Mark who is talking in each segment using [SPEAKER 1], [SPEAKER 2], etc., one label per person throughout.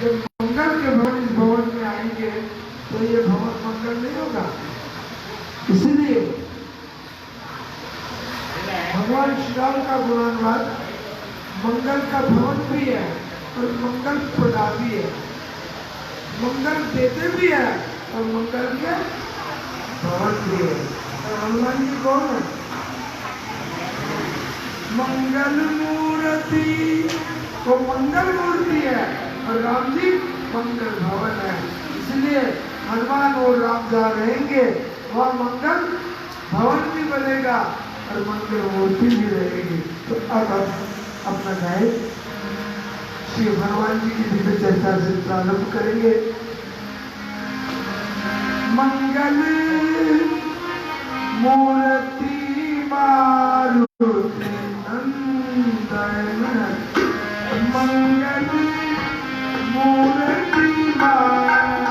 [SPEAKER 1] जब मंगल के भवन इस भवन में आएंगे तो ये भवन मंगल नहीं होगा। इसलिए भगवान श्री राम का गुणानुवाद मंगल का भवन भी है और मंगल प्रदा भी है, मंगल देते भी है और मंगल के भवन भी है। और हनुमान जी कौन है? मंगल मूर्ति, वो मंगल मूर्ति है और राम जी मंगल भवन है। इसलिए हनुमान और राम जहाँ रहेंगे वहाँ मंगल भवन भी बनेगा और मंगल मूर्ति भी रहेगी। तो अब अपना गाय श्री भगवान जी की दिव्य चर्चा से प्रारंभ करेंगे। मंगल मूर्ति मारुति नंदन, मंगल मूर्ति मारुति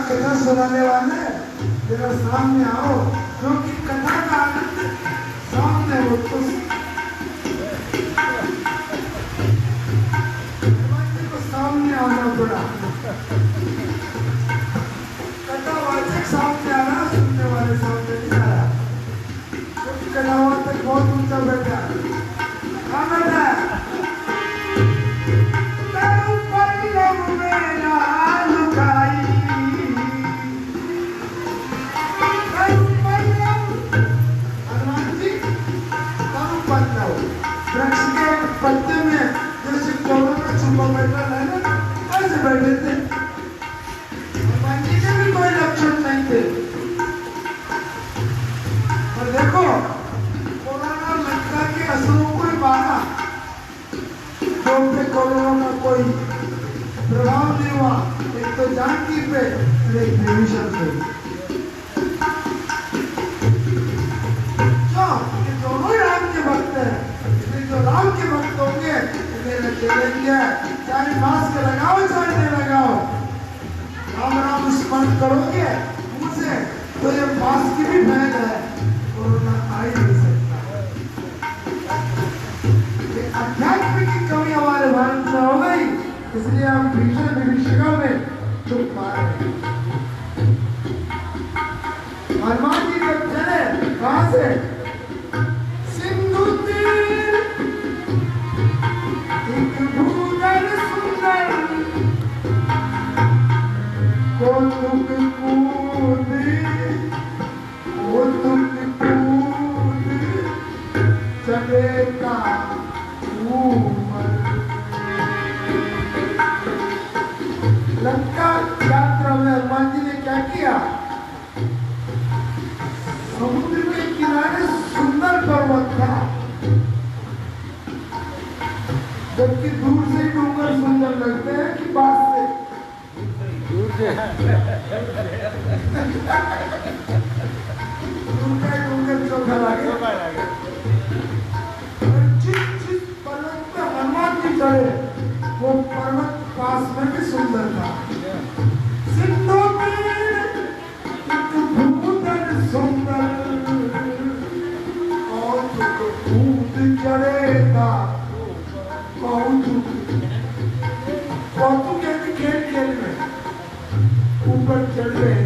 [SPEAKER 1] कथा सुनाने वाले जरा सामने आओ, क्योंकि कथा का आनंद सामने हो। तो सामने आना पड़ा, कथा वाचक सामने आ रहा, सुनने वाले सामने नहीं आ रहा, क्योंकि कथावाचक बहुत ऊंचा बैठा कहाँ बैठा है? वृक्ष के पत्ते में जैसे कोरोना छुपा बैठा है ना, ऐसे बैठे थे। हनुमान जी के भी कोई लक्षण नहीं थे। और देखो कोरोना लंका के असुरों को ही मारा, तो पे कोरोना का कोई प्रभाव नहीं हुआ। एक तो जानकी पे और एक विभीषण पे। ये दोनों ही राम के भक्त हैं। जो राम के भक्त होंगे मेरे चलेंगे, चाहे मास्क लगाओ हम भीषण विभीषिका में चुप मारे। हनुमान जी जब चले कहां से, सिंधु तीर एक भूधर सुंदर को तुक कूद चले का लंका यात्रा में हनुमान जी ने क्या किया, समुद्र के किनारे सुंदर पर्वत था, जबकि दूर से डूंगर सुंदर लगते हैं कि पास से, दूर का डूंगर चोखा लगे। जिस पर्वत पे हनुमान जी चढ़े वो पर्वत पास में भी सुंदर था। सिंधु सुंदर और कूद चढ़ेगा कौतुक खेल में ऊपर चढ़ गए।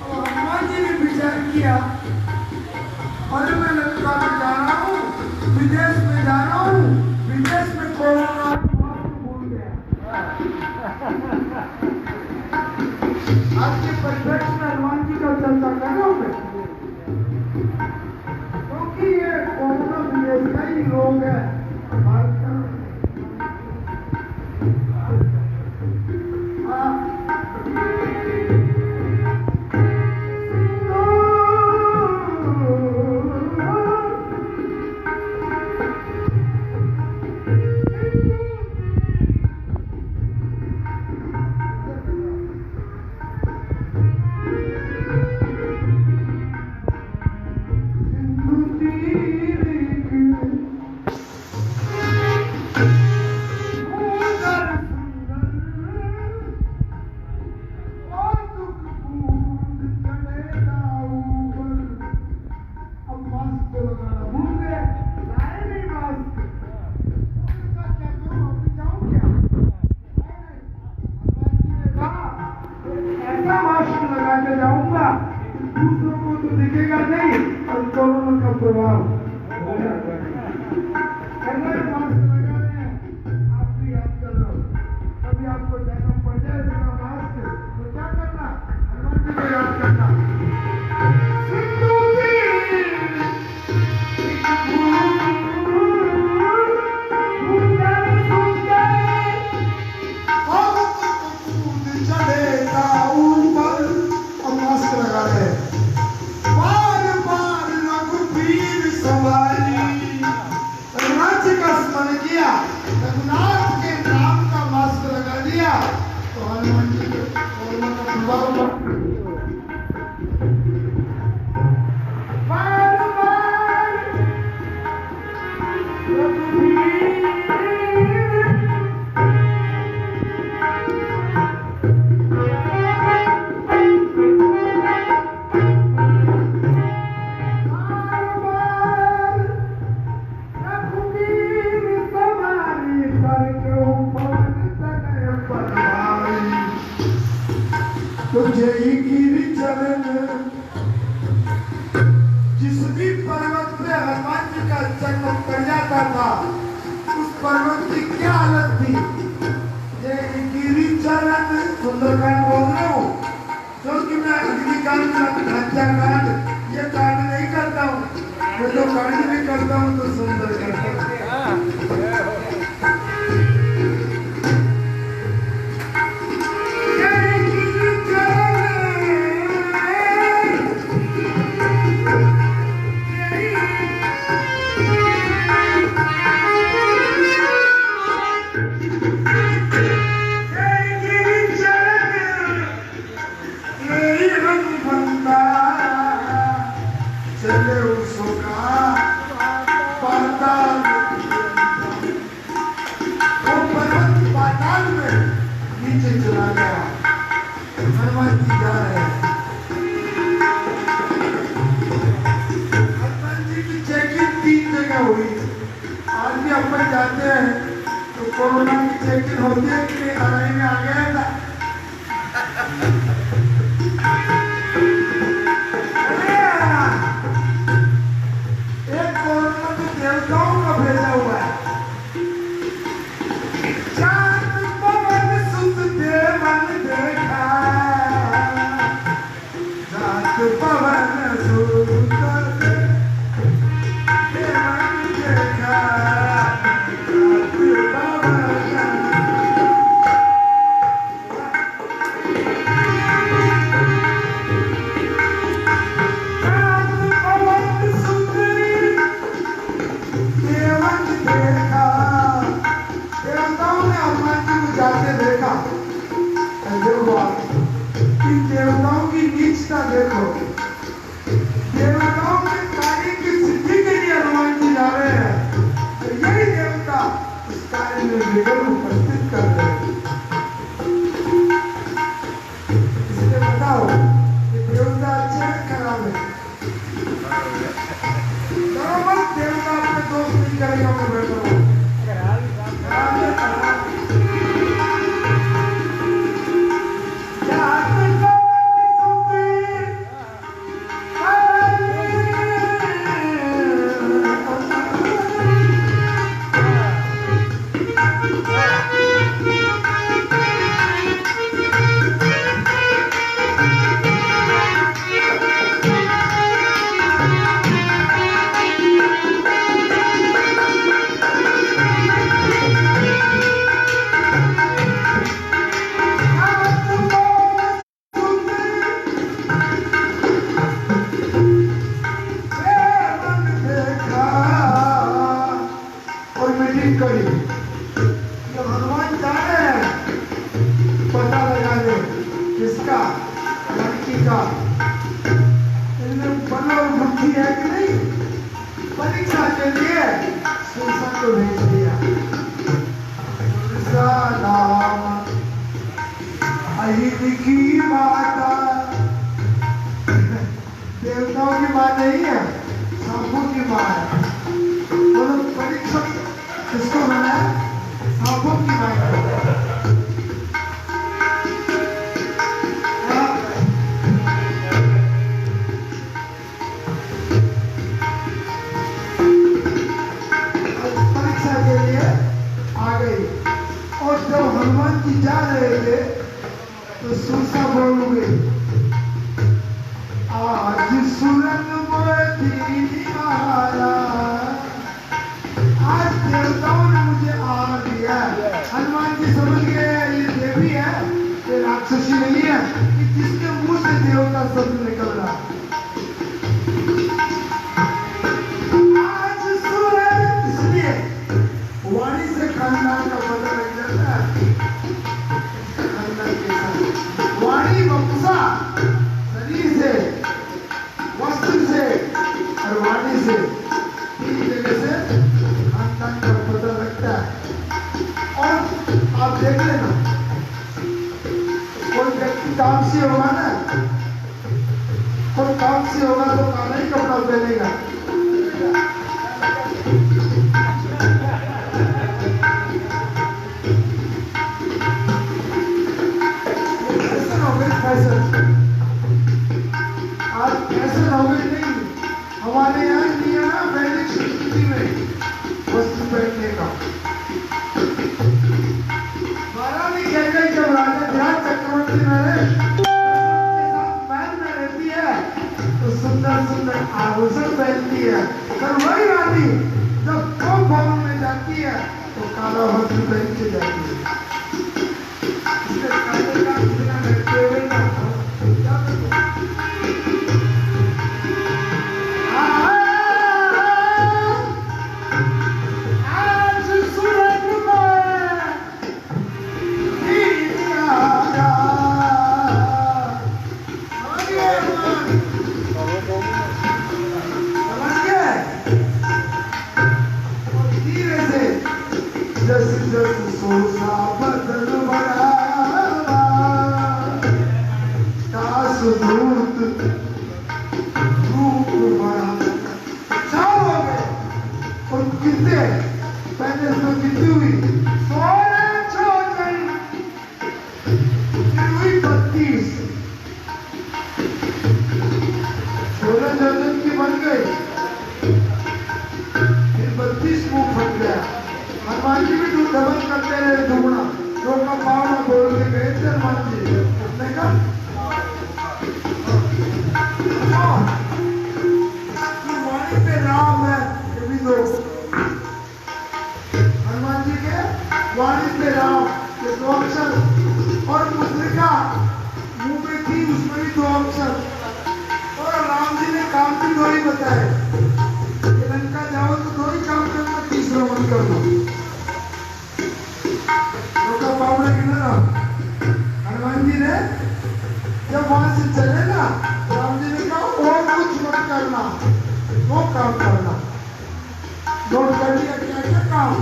[SPEAKER 1] और हनुमान जी ने विचार किया, अरे मैं लंका में जा रहा हूँ, विदेश में जा रहा हूँ, विदेश में कोरोना भूल गया। आज के परिप्रेक्ष्य में हनुमान जी का चर्चा कर रहा हूँ क्योंकि ये कोरोना विदेश का ही रोग है, भारत का। दूसरों को तो दिखेगा नहीं और कोरोना का प्रभाव मास्क लगा रहे हैं। आप भी याद कर लो, कभी आपको जाना पड़ जाए बिना मास्क तो क्या करना, हनुमान जी को याद करना। जिस भी पर्वत पे हनुमान जी का जन्म कर जाता था उस पर्वत की क्या हालत थी। ये गिरिचरण सुंदरकांड बोल रहा हूँ क्योंकि मैं अग्निकांड हत्याकांड ये कांड नहीं करता हूँ, मैं जो कांड भी करता हूँ तो सुंदर करता हूँ। कोरोना की चेकिंग होती है कि लड़ाई में आ गया था। एक कोरोना तो देवताओं का भेजा हुआ है। चांद पवन सुत देवन देखा, चांद पवन सुत देवन देखा, देवताओं की नीचता देखो। देवताओं के कार्य की सिद्धि के लिए हनुमान जी जा रहे हैं, तो यही देवता इस कार्य में विघ्न उपस्थित कर रहे हैं। इसलिए बताओ कि देवता अच्छे हैं खराब है? बस देवता अपने दोस्त नहीं करेगा, मैं बैठा हूँ। परीक्षा के लिए सुरसा को भेज दिया। सुरसा नाम अहित की माता, देवताओं की माँ नहीं है, सांपों की माँ है। बोलो परीक्षा किसको बनाया? सांपों की माँ है। जब हनुमान जी जा रहे थे तो सुरसा बोल गई, आज सुरंग आज देवताओं ने मुझे आहार दिया। हनुमान जी समझ गए ये देवी है, ये राक्षसी नहीं है कि जिसके मुंह से देवता शब्द निकल रहा। आज सुरंग, इसलिए वाणी से खानदान का पता लग जाता है। वाणी वपुषा, शरीर से, वस्त्र से और वाणी से, तीन जगह से खानदान का पता लगता है। और आप देख लेना, कोई व्यक्ति तामसी होगा ना, कोई तामसी होगा तो काला ही कपड़ा पहनेगा। आज फैशन हो गई नहीं, हमारे यहाँ नियम है वैदिक संस्कृति में वस्त्र पहनने का। महारानी कह गई जब राजा ध्यान चक्रवर्ती में रहे, के साथ महल में रहती है तो सुंदर सुंदर आभूषण पहनती है, पर वही रानी जब कौन भवन में जाती है तो काला वस्त्र पहन के जाती है। काले का बिना लटके हुए ना पहले इसमें गिनती हुई 16 दर्जन की बन गई, फिर 32 मुंह फट गया। हनुमान जी भी डबल करते रहे, दुगना रोका पावना बोल के गए थे हनुमान जी। उसने कहा वाणी पे राम है, ये भी दो हनुमान जी के वाणी पे राम, ये 2 अक्षर, और मुद्रिका मुंह में थी, उसमें भी 2 अक्षर। और राम जी ने काम भी 2 ही बताए, लंका जाओ तो 2 ही काम करना, तीसरा मत करना। रोका पावड़ा की ना हनुमान जी ने जब वहां से चले ना, राम जी ने कहा और कुछ मत करना, 2 काम करना। नोट कर लिया क्या क्या काम?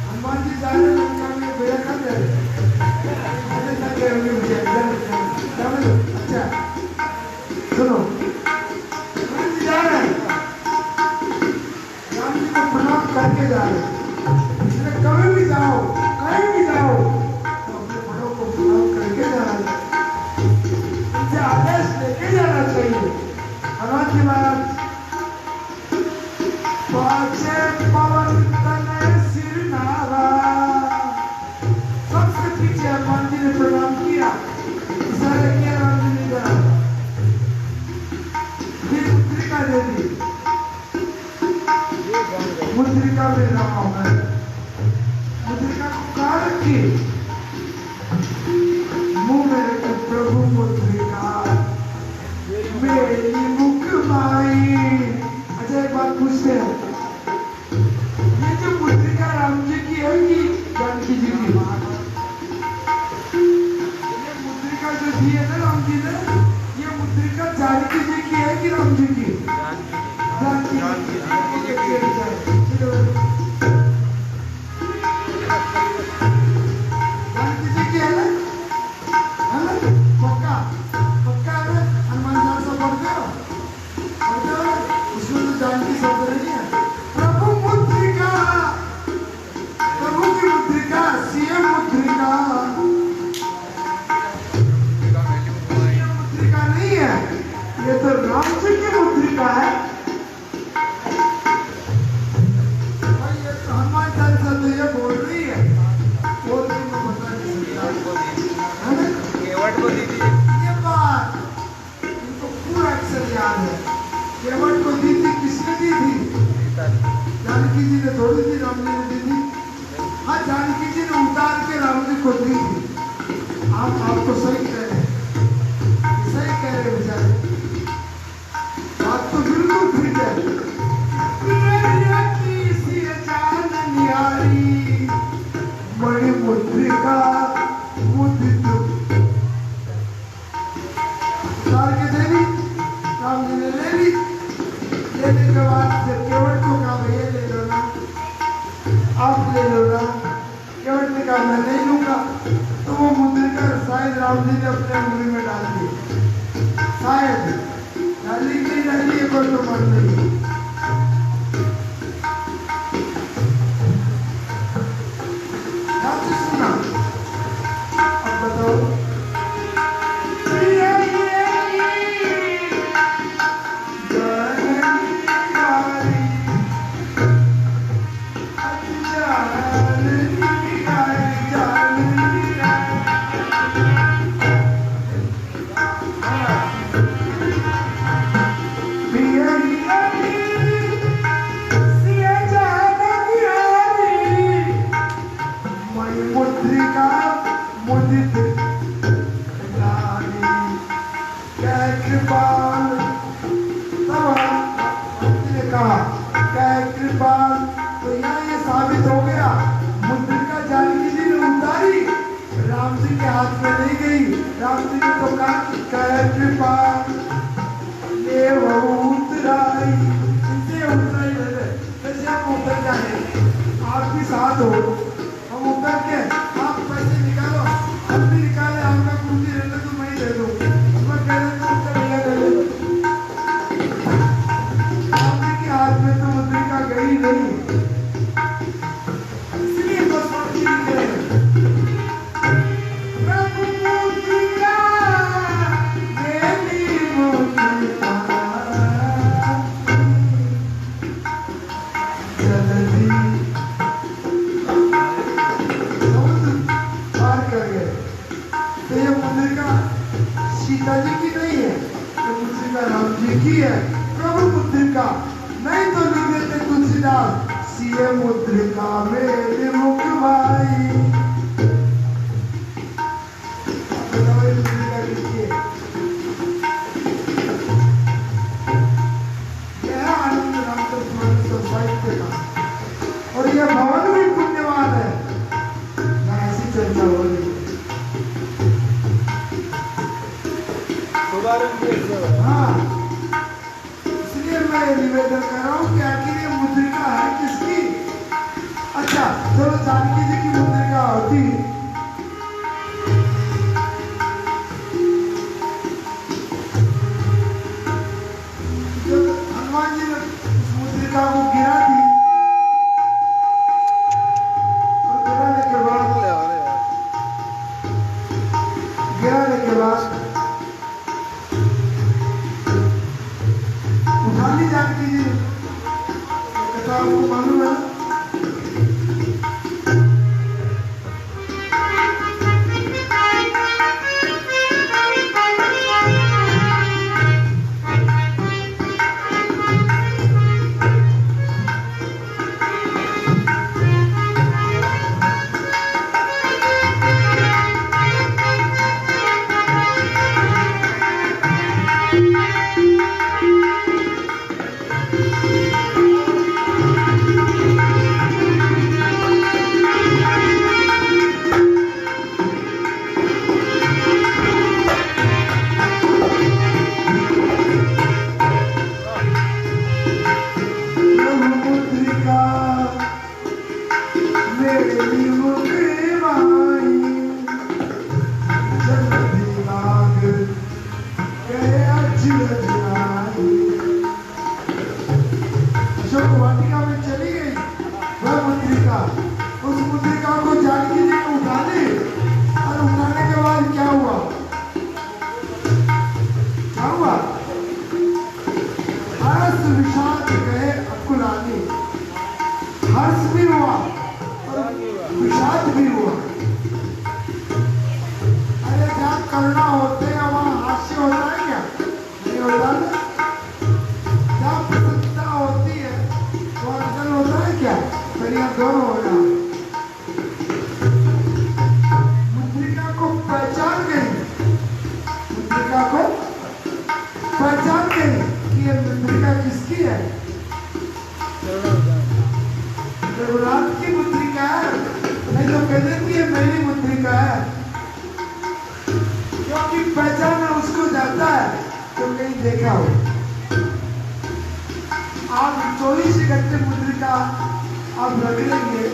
[SPEAKER 1] हनुमान जी जा रहे लंका में, बेड़ा कर दे अच्छा सुनो, हनुमान जी जा रहे हैं, राम जी को प्रणाम करके जा रहे हैं। कभी भी जाओ, कहीं भी जाओ तो अपने बड़ों को प्रणाम करके जाना चाहिए, उनसे आदेश लेके जाना चाहिए। हनुमान जी महाराज पाछे पवन तने सिर नारा, सबसे पीछे हनुमान जी ने प्रणाम किया, इशारा किया, राम जी ने कहा, फिर मुद्रिका दे दी, मुद्रिका में राम है, मुद्रिका को कहा रखी, मुंह में रखे प्रभु मुद्रिका मेरी मुख माई। अच्छा एक बात पूछते हैं, ये जो मुद्रिका राम जी की है कि जानकी जी की? ये मुद्रिका जो दी है ना राम जी ने, ये मुद्रिका जानकी जी की है कि राम जी की? जानकी जी की है। जानकी जी की है ना, पक्का पक्का है ना? हनुमान चालीसा पढ़ते हो उसमें तो जानकी शब्द नहीं है। प्रभु मुद्रिका, प्रभु की मुद्रिका, सीएम मुद्रिका, ये मुद्रिका नहीं है, ये तो राम जी की मुद्रिका है। भाई ये तो हनुमान चालीसा तो ये बोल रही है, बोल रही मैं बता नहीं सकता। ये बात इनको पूरा अक्षर याद है। केवट को दी थी, किसने दी थी? जानकी जी ने थोड़ी दी, राम जी ने दी थी। हाँ, जानकी जी ने उतार के राम जी को दी थी। आपको सही कह रहे हैं, सही कह रहे बेचारे, बात तो बिल्कुल ठीक है। मणि मुद्रिका मुद्रित उतार के दे दी, राम जी ने ले ली। लेने के बाद जब केवट को कहा भैया ले लो ना, आप ले लो ना, केवट ने कहा मैं नहीं लूंगा, तो वो मुद्रिका शायद राम जी ने अपने अंगुली में डाल दी, शायद डाली नहीं डाली ये कोई तो मन नहीं। सुना अब बताओ, तो यहाँ ये साबित हो गया, मुद्रिका जानकी जी ने उतारी, राम जी के हाथ में नहीं गई। राम जी ने तो कहा कृपा ये उतराई, इसे उतराई जैसे हम उतर जाए, आप भी साथ हो, हम उतर के आप पैसे निकालो, हम भी निकाले, आपका कुर्सी रहने तो मैं ही दे दूँ, मैं कह रहे तो उसका भैया दे दो। राम जी के हाथ में तो मुद्रिका लिखी है प्रभु मुद्रिका, नहीं तो लिख देते तुलसीदास सीए मुद्रिका मेरे मुख भाई। मुद्रिका लिखिए, यह आनंद राम साहित्य का, और यह भवन भी पुण्यवान है। ऐसी चर्चा हो रही है। हाँ, इसलिए मैं निवेदन कर रहा हूँ कि आखिर ये मुद्रिका है किसकी। अच्छा चलो जानकी जी की मुद्रिका होती, जब हनुमान जी ने उस मुद्रिका को गिरा दी, और गिराने के बाद जानकी जी कथा आपको मालूम है। वाटिका में चली गई वह मुद्रिका, उस मुद्रिका को जानकी जी ने उठा ली, और उठाने के बाद क्या हुआ, हर्ष विषाद गए अकुलानी, हर्ष भी हुआ और विषाद भी हुआ। अरे जहाँ करुणा होते हैं वहाँ हास्य होता है क्या? नहीं होता ना। जहाँ प्रसन्नता होती है वहाँ अनशन होता है क्या? फिर यहाँ दोनों हो रहा। मुद्रिका को पहचान गई, मुद्रिका को पहचान गई कि ये मुद्रिका किसकी है? रघुनाथ की मुद्रिका है, नहीं तो कह देती है मेरी मुद्रिका है, क्योंकि पहचाना उसको जाता है तो कहीं देखा हो। आप 24 घंटे मुद्रिका आप रख लेंगे,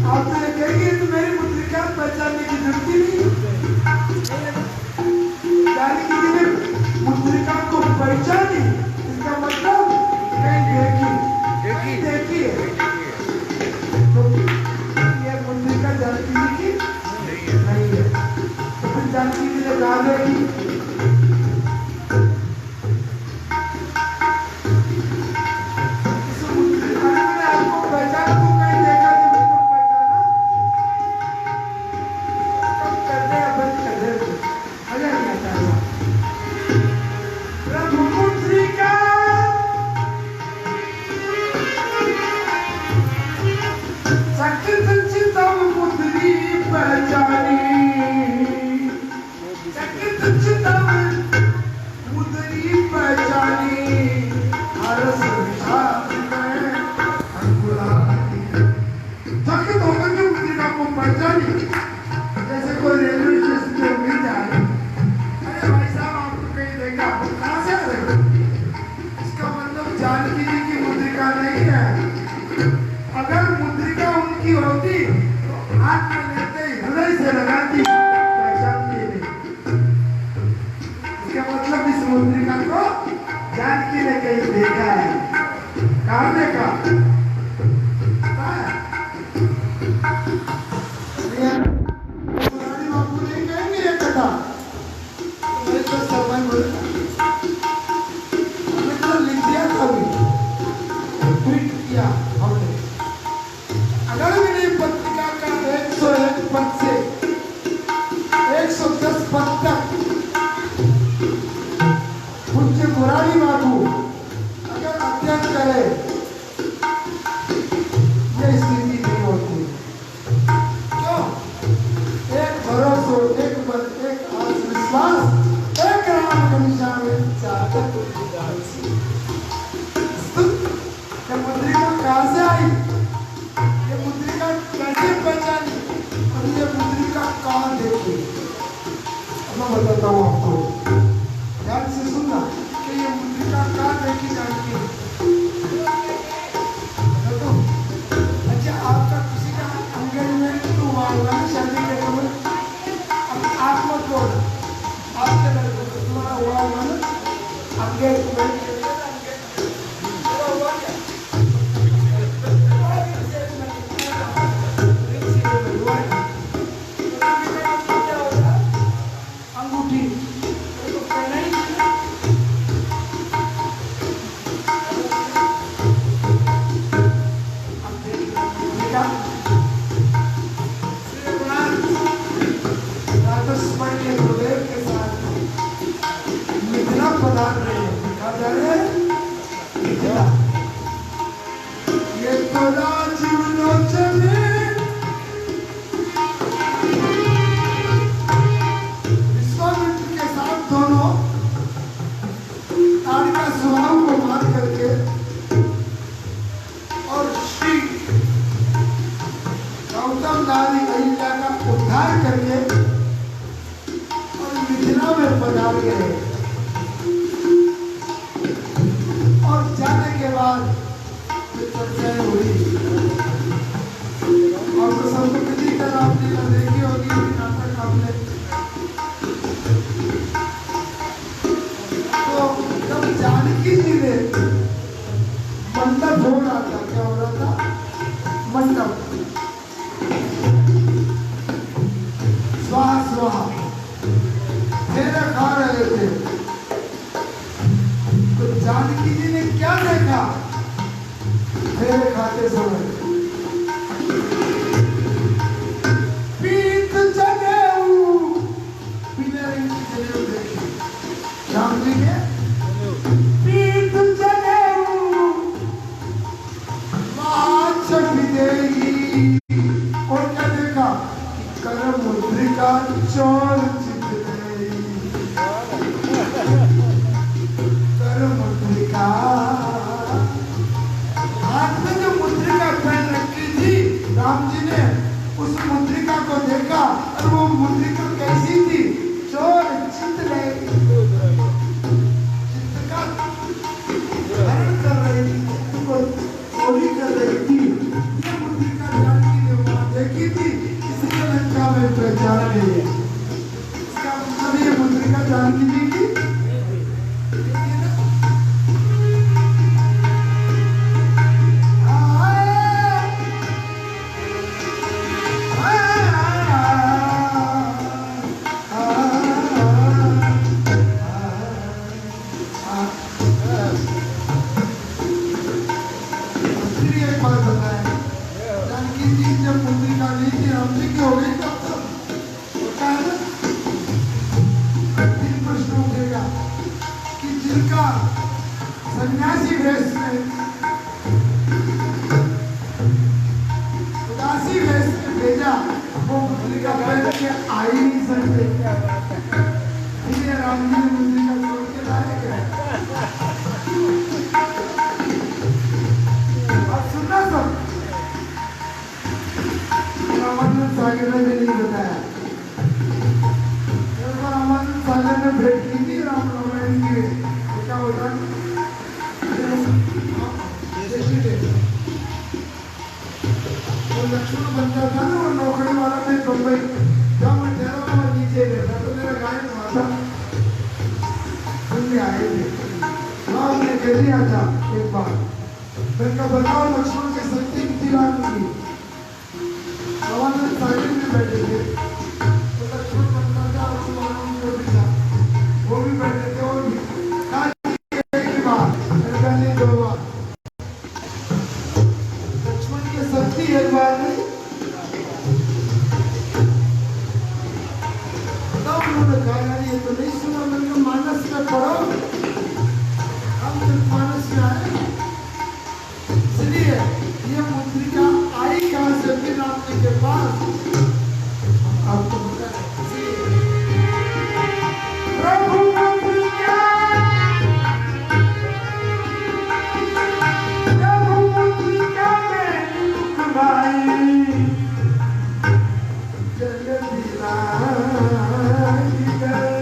[SPEAKER 1] आप तो ये कहेंगे तो मेरी मुद्रिका पहचानने की जरूरत ही नहीं। जानकी जी ने मुद्रिका को पहचानी, इसका मतलब कहीं देखी है। तो ये मुद्रिका जानकी जी की नहीं है, तो फिर जानकी जी ने कहा देगी जैसे कोई रेलवे स्टेशन पे मिल जाए, अरे भाई साहब आपको कहीं देखा, कहाँ से आ रहे हो? इसका मतलब जानकी जी की मुद्रिका नहीं है। अगर मुद्रिका उनकी होती तो हाथ में लेते ही हृदय से लगाती, पहचानती नहीं। इसका मतलब इस मुद्रिका को जानकी ने कहीं देखा है। कहाँ देखा? अगर भी पत्रिका का 101 पद से 110 पद तक पूज्य मुरारी बाबू अगर अध्ययन करे ये स्थिति नहीं होती। क्यों? एक भरोसा, एक आत्मविश्वास, एक राम का निशान है चाहत ये मुद्रिका कहाँ से आई? ये मुद्रिका कैसे पहचानी और ये मुद्रिका कहाँ देखी? अब मैं बताता हूँ आपको, ध्यान से सुनना कि ये मुद्रिका कहाँ देखी जाती है। तो अच्छा, आपका किसी का एंगेजमेंट तो हुआ होगा ना शादी के समय, अब आप मत बोलो, आपके लड़के को तुम्हारा हुआ होगा ना एंगेजमेंट। जानकी जी ने क्या देखा फेरे खाते समय? पीत जनेऊ, पीले रंग की जनेऊ देखी राम जी के। पीत जनेऊ माचक विदेही, और क्या देखा? कर मुद्रिका चोर हाथ में जो मुद्रिका पहन रखी थी, राम जी ने उस मुद्रिका को देखा और वो मुद्रिका कैसी थी? चोर चित्त का हरण कर रही थी, चोरी कर रही थी। ये मुद्रिका जानकी ने वहां देखी थी, इसलिए लंका में पहचान गई है। इसका मतलब ये मुद्रिका जानकी जी की सन्यासी वेश में, उदासी वेश में भेजा, वो मुद्रिका पहन के आ ही नहीं सकते। इसलिए राम जी ने मुद्रिका छोड़ के लाए गए। अब सुनना सब, रामानंद सागर ने भी नहीं बताया। रामानंद सागर ने भेंट की थी राम रामायण की, क्या होता है लक्ष्मण बनता था ना, वो नौकरी वाला में बम्बई जब मैं ठहरा हुआ नीचे रहता तो मेरा गायन हुआ था, सुनने आए थे। वहाँ हमने कह दिया था एक बार, मैंने कहा बताओ लक्ष्मण की शक्ति कितनी लाख की? रामानंद सागर में बैठे थे तो लक्ष्मण बनता था और वो भी था, वो भी बैठे थे। और एक बार पहले 2 बार लक्ष्मण की शक्ति एक बार नहीं, तब उन्होंने कहा ये तो नहीं सुना। मैंने मानस में पढ़ो, रामचरितमानस में आए, इसलिए ये मुद्रिका आई कहां से फिर राम जी के पास आपको बता रहे। प्रभु मुद्रिका, प्रभु मुद्रिका में मुख भाई जल दिलाई गए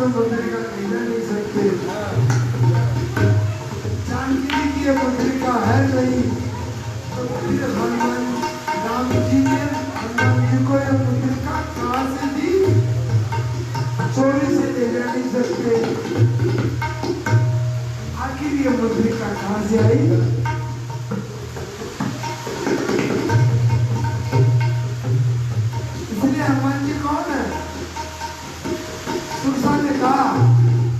[SPEAKER 1] मुद्रिका खरीदा नहीं सकते। जानकी की ये मुद्रिका है नहीं तो फिर हनुमान राम जी ने हनुमान जी को ये मुद्रिका कहाँ से दी? चोरी से ले जा नहीं सकते। आखिर ये मुद्रिका कहाँ से आई? इसलिए हनुमान जी कौन है? सुरसा ने कहा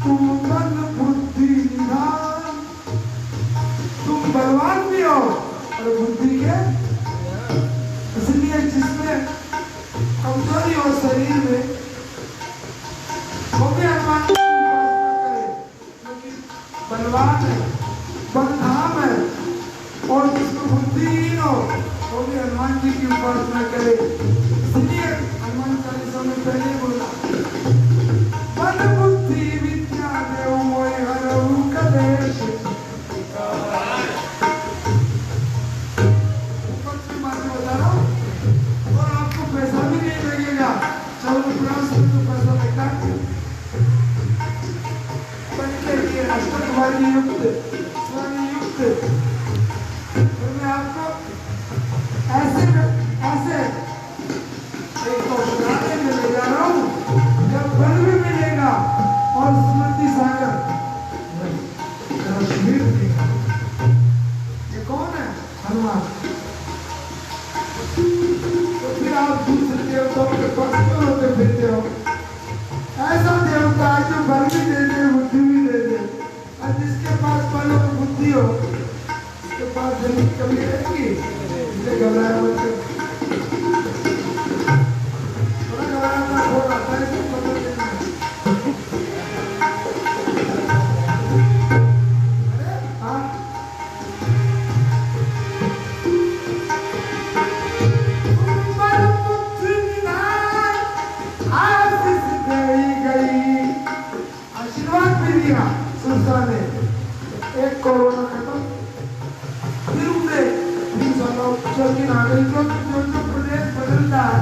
[SPEAKER 1] तुम बल बुद्धि निधान, तुम बलवान भी हो और बुद्धि के, इसलिए जिसमें कमजोरी हो शरीर में वो भी हनुमान जी की उपासना करे, क्योंकि बलवान है, बलधाम है, और जिसको बुद्धिहीन हो वो भी हनुमान जी की उपासना करे। इसलिए हनुमान चालीसा में पहले बोला मन बुद्धि विद्या देव मोय हरहु कलेश। ऊपर से बातें बता रहा हूँ और आपको पैसा भी नहीं लगेगा। चलो पुराण से तो पैसा लगता है अष्टकुमारी युक्त स्वामी युक्त, तो मैं आपको ऐसे एक तो सुनाने में ले जा रहा हूँ जब बल भी मिलेगा और स्मृति सागर कश्मीर देगा। ये कौन है? हनुमान। तो फिर आप दूसरे देवताओं के पास क्यों होते फिरते हो? ऐसा देवता है जो बल भी दे दे बुद्धि भी दे दे, और जिसके पास बल और बुद्धि हो उसके पास जल्दी कभी रहेगी। इसे घबराया मत कर, थोड़ा घबराना हो रहा है तो पता नहीं। अरे हाँ, बल बुद्धि निधान आशीष दे गई, आशीर्वाद भी दिया सुरसा ने। एक कोरोना खत्म, फिर उन्हें चौकी नागरिकों जो प्रदेश बदलता है,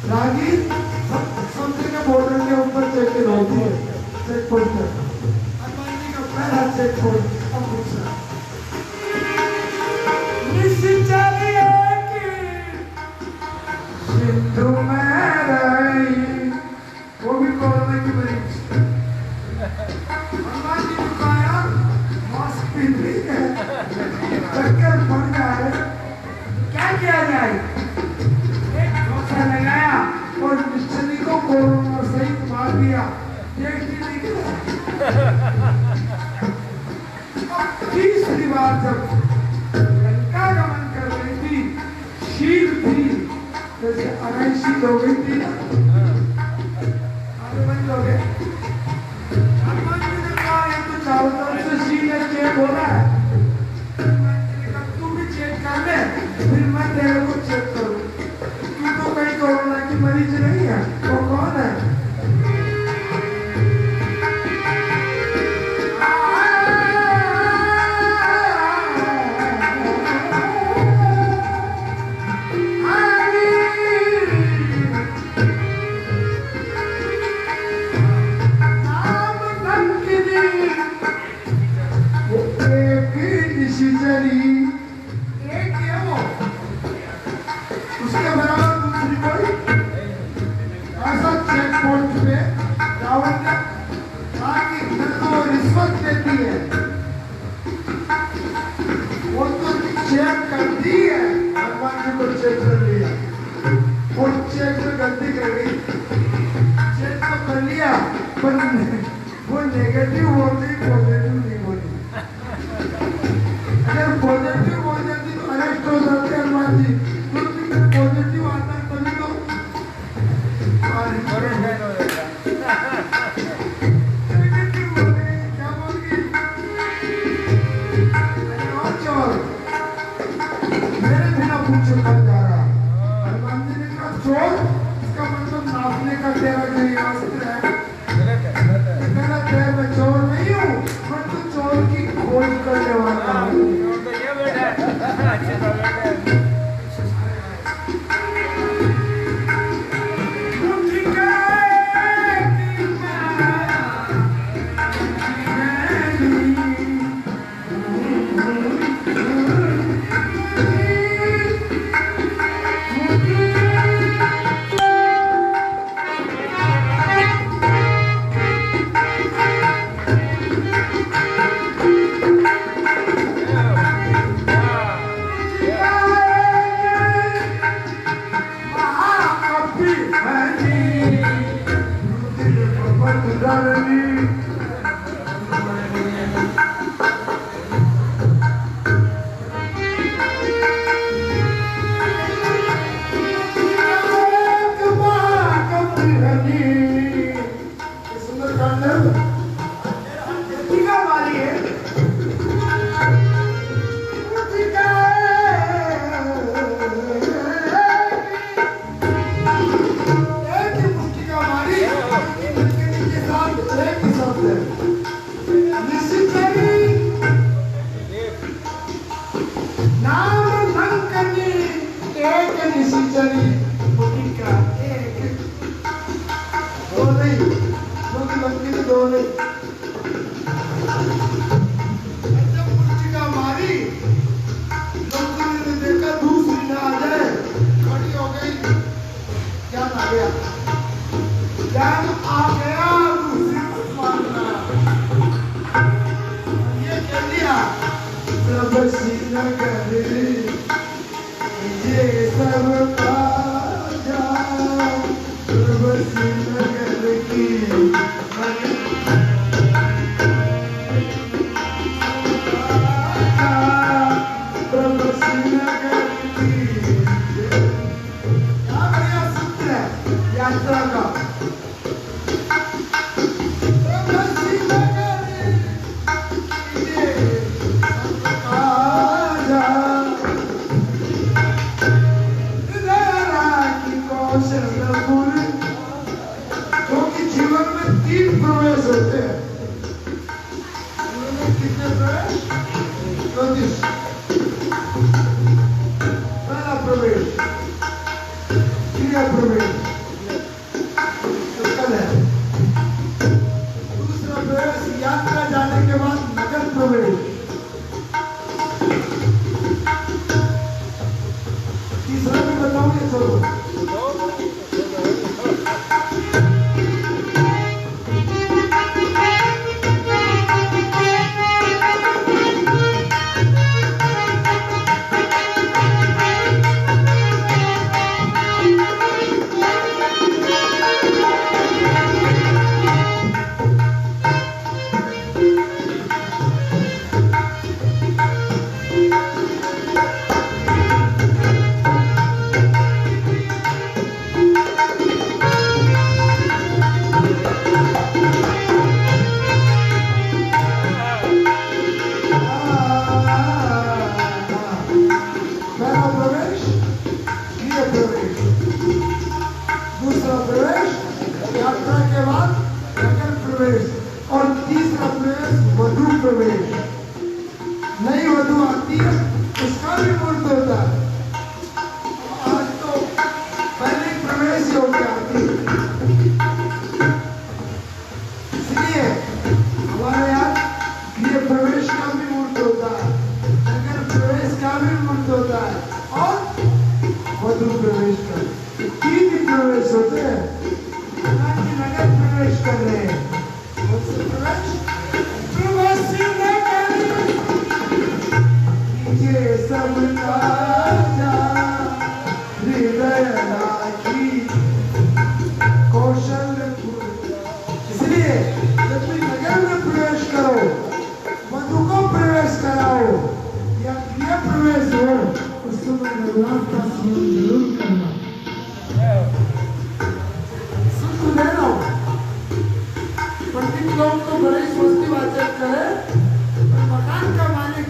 [SPEAKER 1] रागी समुद्र के बॉर्डर के ऊपर चेकिंग होती है, चेक पोस्ट है। हनुमान जी का पहला चेक पोस्ट अब दूसरा सिंधु में रही, वो भी कोरोना की मरीज। हनुमान जी ने कहा मास्क पहन ली है, चक्कर पड़ गया है, क्या किया जाए? एक डोसा लगाया और निश्चली को कोरोना सहित मार दिया, देख भी नहीं गया। अब तीसरी बार जब लंका गमन कर रही थी, शील थी जैसे अनाई शील हो गई थी ना, आगे बंद हो गए। हनुमान जी ने कहा ये तो चारों तरफ से शील है, चेक हो रहा है। तू भी चेक कर ले, फिर मैं तेरे को चेक करूँ। तू तो कहीं कोरोना की मरीज नहीं है, वो कौन है? उसके बराबर दूसरी कोई ऐसा चेक पोस्ट पे रावण ने कहा कि तो रिश्वत देती है, वो तो चेक करती है। हनुमान जी को चेक कर लिया, वो चेक में गलती कर गई, चेक तो कर लिया पर वो नेगेटिव बोल रही, पॉजिटिव नहीं बोली। प्रभसी नगर ये सब राजा प्रभसी नगर की प्रभसी नगर की क्या बढ़िया सूत्र है यात्रा का। क्योंकि जीवन में 3 प्रवेश होते हैं। कितने प्रवेश? 34। पहला प्रवेश क्रिया प्रवेश कल है। दूसरा प्रवेश यात्रा जाने के बाद नगर प्रवेश। तीसरा भी बताओगे चलो। और तीसरा प्रवेश वधु प्रवेश। नई वधु आती है उसका भी मुहूर्त होता है। आज तो पहले प्रवेश ही होकर आती है, इसलिए हमारे यहाँ गृह प्रवेश का भी मुहूर्त होता है, नगर प्रवेश का भी मुहूर्त होता है और वधु प्रवेश का। 3 प्रवेश होते हैं। नगर प्रवेश कर रहे हैं सब राजा हृदय राखी कौशल। इसलिए जब भी नगर में प्रवेश करो, वधु को प्रवेश कराओ या गृह प्रवेश हो, उस समय रघुनाथ का स्मरण जरूर करना। सुन तो ले रहा हूं, पंडित लोग तो बड़े स्वस्ति वाचक करे, पर मकान का मालिक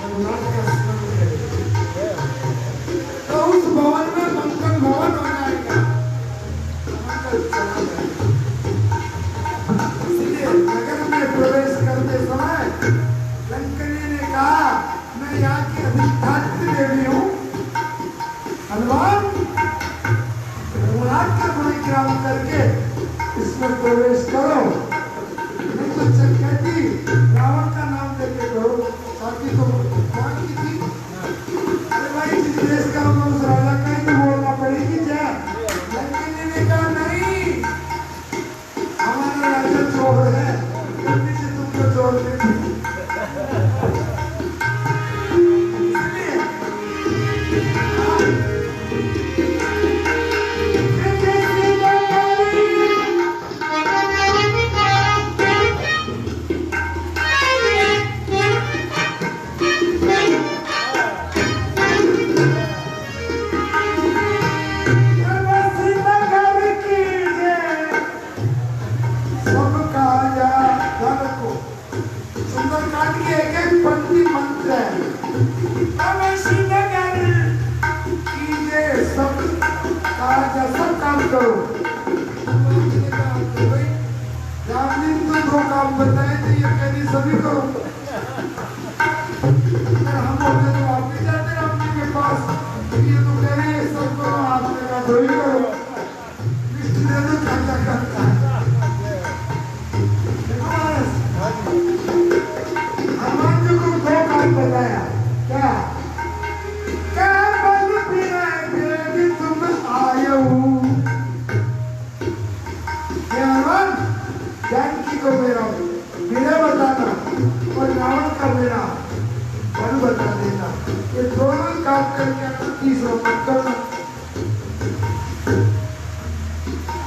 [SPEAKER 1] रघुनाथ का स्मरण करे तो उस भवन में मंगल भवन हो जाएगा, मंगल चला जाएगा। इसलिए नगर में प्रवेश करते समय लंकनी ने कहा, मैं यहाँ की अधिष्ठात्री देवी हूँ, हनुमान करके तीसरा मत करना।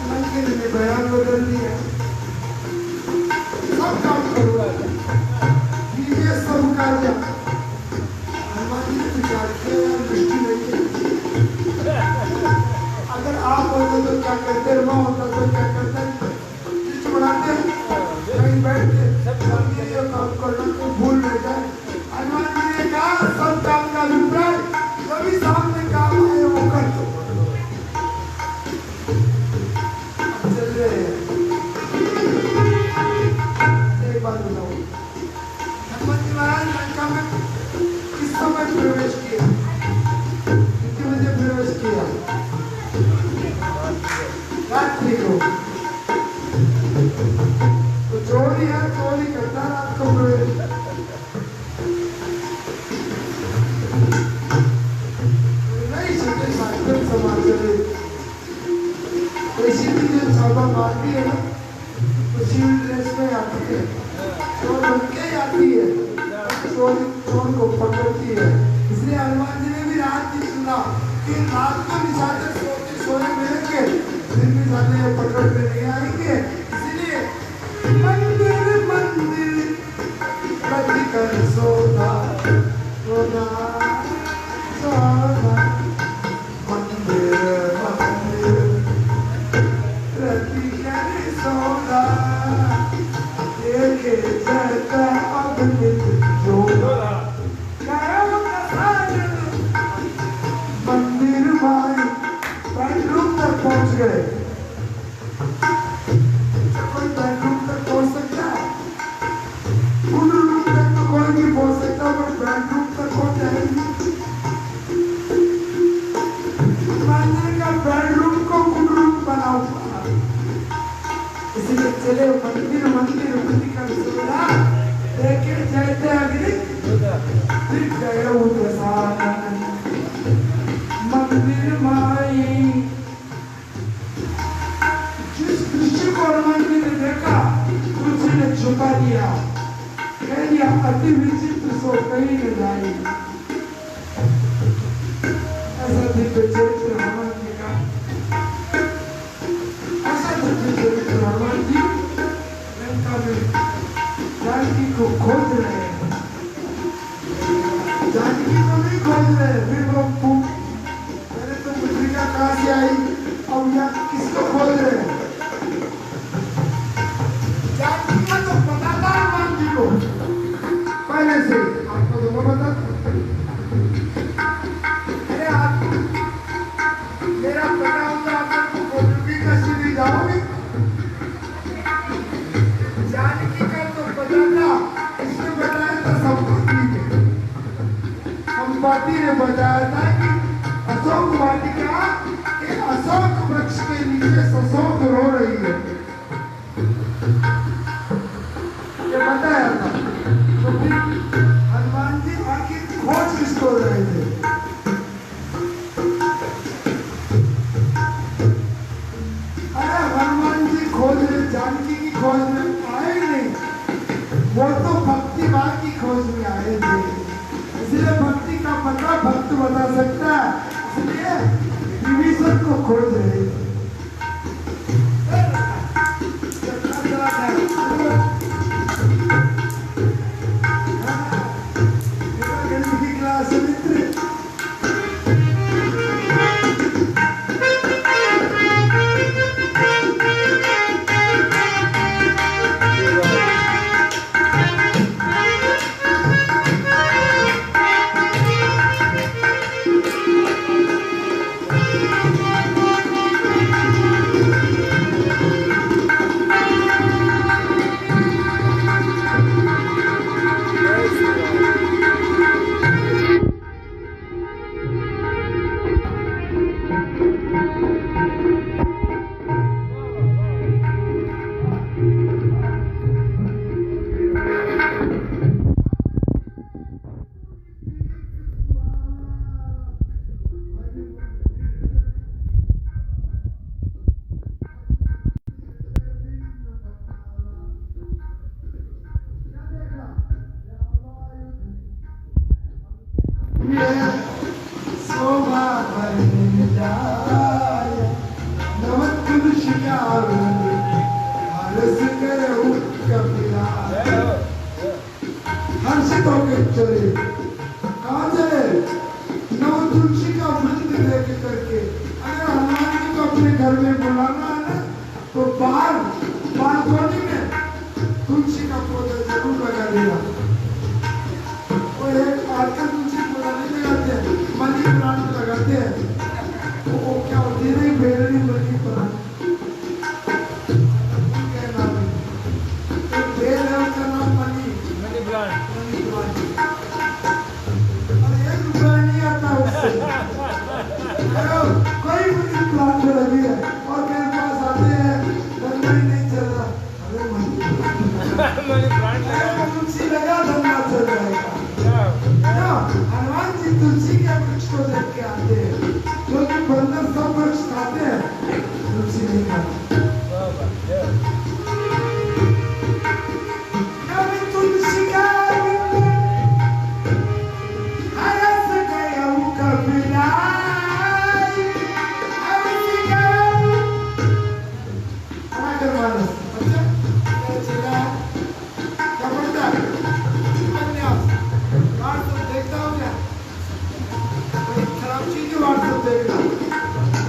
[SPEAKER 1] मंदिर ने बयान बदल दिया, सब काम करूँगा, ये सब कार्य हनुमान जी ने विचार किया, यार दृष्टि नहीं है, अगर आप होते तो क्या करते, मैं होता तो क्या करते, दृष्टि बढ़ाते कहीं बैठ के ये काम करना तो भूल नहीं जाए। हनुमान जी ने कहा सब काम का अभिप्राय सभी सामने काम आए वो कर दो। चल रहे हैं, एक बात बताओ, हनुमान जी महाराज लंका में किस समय प्रवेश किया, कितने बजे प्रवेश किया? रात्रि को। तो चोरी है, चोरी करता रात को प्रवेश। नहीं सके साइकिल समाज चले, ऐसी भी जो छापा मारती है ना, तो सिविल ड्रेस में आती है, चोर बन के आती है, चोर को पकड़ती है। इसलिए हनुमान जी ने भी रात की सुना कि रात को निशाचर सोने मिलेंगे, दिन में जाते पकड़ के नहीं आएंगे। इसलिए मंदिर मंदिर प्रति कर सोना सोना सोना, मंदिर मंदिर प्रति कर सोना, देखे जगह अग्नित जोड़ा, मंदिर भाई बेडरूम तक पहुंच गए। कोई बेडरूम तक पहुंच सकता है, फुल रूम तक तो कोई नहीं पहुंच सकता, पर बेडरूम तक पहुंच जाएगी। मंदिर का बेडरूम को फुल रूम बना हुआ, इसलिए चले मंदिर मंदिर मंदिर का सोना, देखे जैसे अग्नि फिर गए उदसानन, मंदिर माई। जिस दृश्य को हनुमान जी ने देखा तुलसी ने छुपा दिया, कह दिया अति विचित्र सो कहीं न जाए। ऐसा दिव्य चरित्र हनुमान जी का, ऐसा दिव्य चरित्र हनुमान जी लंका में जानकी को खोज रहे हैं, जानकी को नहीं खोज रहे, फिर वो पहले तो मुद्रिका कहाँ से आई, अब यहाँ किसको खोज रहे हैं? जानकी का तो पता था हनुमान जी को पहले से, आपको तो वो पता था। अरे आप मेरा पता होता आपको खोजोगी कैसे भी जाओगे? जानकी का तो पता था, इसने बताया था संपत्ति ने बताया था कि अशोक वाटिका एक अशोक वृक्ष के नीचे सशोक रो रही है, ये बताया था। तो फिर हनुमान जी आखिर खोज किसको रहे थे? अरे हनुमान जी खोज रहे, जानकी की खोज में आए नहीं, वो तो भक्ति भाव की खोज में आए थे। इसलिए भक्ति का पता भक्त बता सकता है, इसलिए विभीषण को खोज रहे थे। की क्लास मित्र जाय नव तुलसी का हर्ष करो कपिलाय। हर्षित होकर चले, कहाँ चले? नव तुलसी का वृंद लेके करके। अगर हनुमान जी को अपने घर में बुलाना है ना, तो बालकोनी में तुलसी का पौधा जरूर लगा देना। वो एक आजकल तुलसी पौधा नहीं लगाते हैं, मनी प्लांट लगाते हैं। वो क्या होती है? बेलनी मनी प्लांट, एक बेल है, उसका नाम मनी प्लांट। और ₹1 नहीं आता उससे। कोई मनी प्लांट लगी है और मेरे पास आते हैं, धंधा ही नहीं चल रहा। अरे मनी प्लांट तुलसी लगा, धंधा चल जाएगा। हनुमान जी तुलसी के वृक्ष को देख के आते हैं, क्योंकि बंदर सब वृक्ष खाते हैं, तुलसी नहीं खाते। तुलसी का हर्ष गया कपिलाय,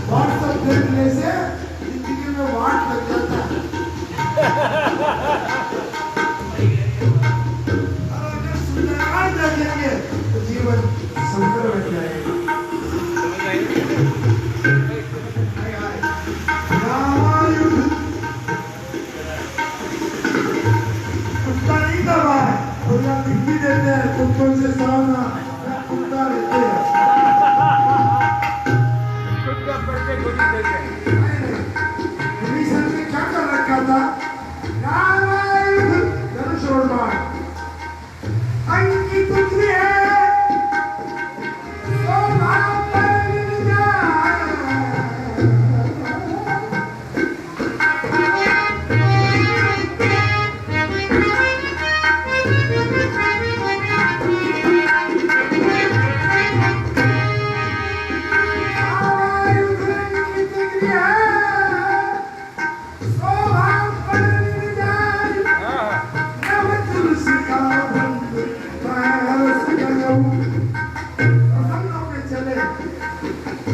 [SPEAKER 1] व्हाट्सएप देखने से जिंदगी में वाट लग जाता है। और अगर सुंदरकांड देखेंगे तो जीवन सुंदर बन जाएगा। कुत्ता नहीं दबा है, लिखी देते हैं कुत्तों से सामना, कुत्ता रहते हैं। विभीषण ने क्या कर रखा था? धनुष और बाण, अंकित पुत्री है, तो भाव पर मिल जाए।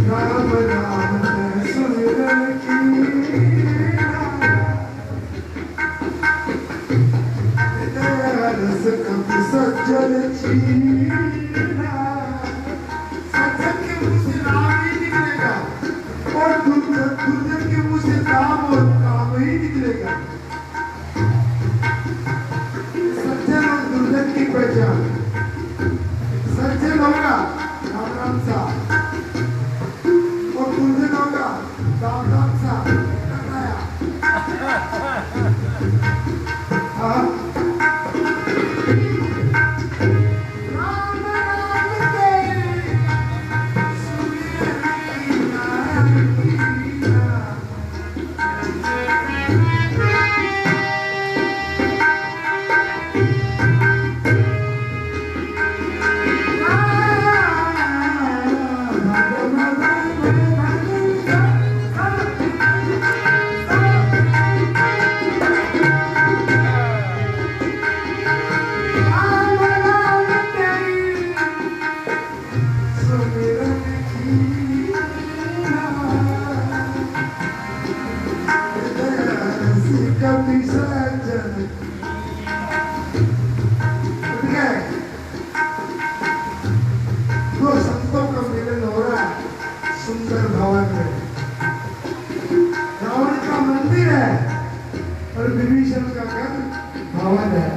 [SPEAKER 1] राम राम सुमिरन कीना, रस कपि सज्जन चीना। सज्जन के मुंह से राम ही निकलेगा और दुर्जन के मुंह से काम और काम ही निकलेगा। सज्जन और दुर्जन की पहचान, सज्जन होगा राम राम सा, और दुर्जन होगा राम राम सा टकराया। राम राम तेरी सुंदर भवन में रावण का मंदिर है और विभीषण का घर भवन है।